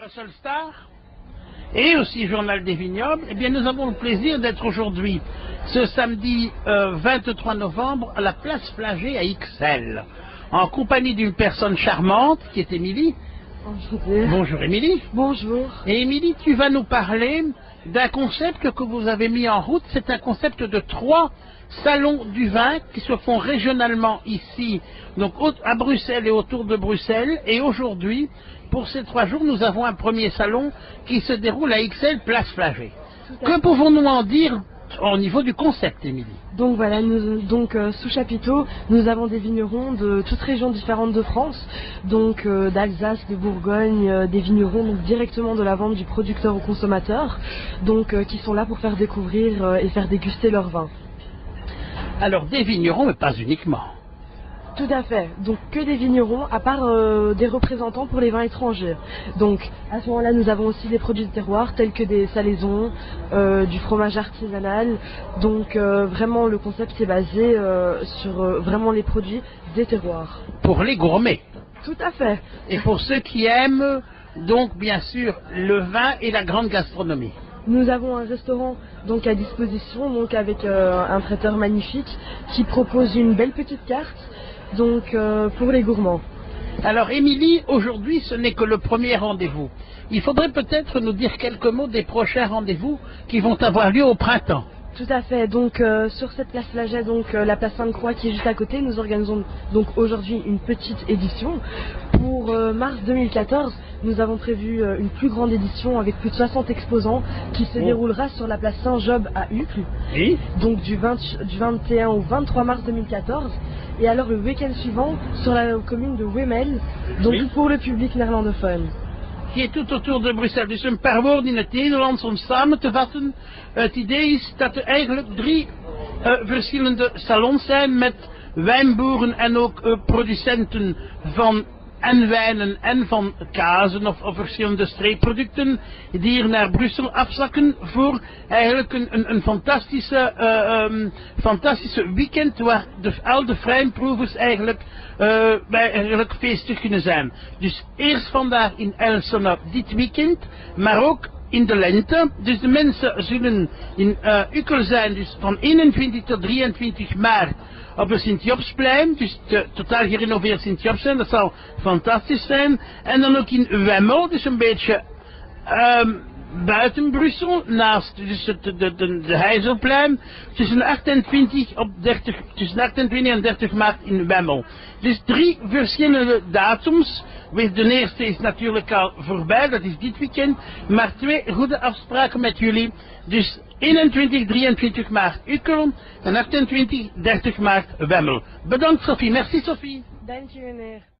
Solstar et aussi Journal des Vignobles, eh bien nous avons le plaisir d'être aujourd'hui, ce samedi 23 novembre, à la place Flagey à Ixelles, en compagnie d'une personne charmante qui est Émilie. Enchantée. Bonjour Émilie. Bonjour. Et Émilie, tu vas nous parler d'un concept que vous avez mis en route. C'est un concept de 3 salons du vin qui se font régionalement ici, donc à Bruxelles et autour de Bruxelles. Et aujourd'hui, pour ces 3 jours, nous avons un premier salon qui se déroule à Ixelles, place Flagey. Que pouvons-nous en dire au niveau du concept, Émilie? Donc voilà, sous chapiteau, nous avons des vignerons de toutes régions différentes de France, donc d'Alsace, de Bourgogne, des vignerons donc directement de la vente du producteur au consommateur, donc qui sont là pour faire découvrir et faire déguster leur vin. Alors des vignerons, mais pas uniquement. Tout à fait, donc que des vignerons, à part des représentants pour les vins étrangers. Donc à ce moment-là, nous avons aussi des produits de terroir tels que des salaisons, du fromage artisanal. Donc vraiment le concept est basé sur vraiment les produits des terroirs. Pour les gourmets. Tout à fait. Et pour ceux qui aiment donc bien sûr le vin et la grande gastronomie. Nous avons un restaurant donc à disposition, donc avec un traiteur magnifique qui propose une belle petite carte. Donc pour les gourmands. Alors Émilie, aujourd'hui ce n'est que le premier rendez-vous. Il faudrait peut-être nous dire quelques mots des prochains rendez-vous qui vont avoir lieu au printemps. Tout à fait, donc sur cette place Flagey, donc la place Sainte-Croix qui est juste à côté, nous organisons donc aujourd'hui une petite édition. Pour mars 2014, nous avons prévu une plus grande édition avec plus de 60 exposants qui se déroulera sur la place Saint-Job à Uccle. Oui. Donc du 21 au 23 mars 2014. Et alors le week-end suivant sur la commune de Wemel, donc pour le public néerlandophone. Die tout autour de Bruxelles. Dus een paar woorden in het Nederlands om samen te vatten. Het idee is dat er eigenlijk 3 verschillende salons zijn met wijnboeren en ook producenten van en wijnen en van kazen of verschillende streekproducten die hier naar Brussel afzakken voor eigenlijk een fantastische weekend waar al de wijnproevers eigenlijk feestig kunnen zijn. Dus eerst vandaag in Elsene dit weekend, maar ook in de lente. Dus de mensen zullen in Uccle zijn, dus van 21 tot 23 maart op het Sint-Jobsplein, dus totaal gerenoveerd Sint-Jobsplein, dat zal fantastisch zijn. En dan ook in Wemmel, dus een beetje buiten Brussel, naast dus de Heizelplein, tussen 28 en 30 maart in Wemmel. Dus 3 verschillende datums. De eerste is natuurlijk al voorbij, dat is dit weekend, maar 2 goede afspraken met jullie. Dus 21, 23 maart Uccle en 28, 30 maart Wemmel. Bedankt Sophie, merci Sophie. Dank je meneer.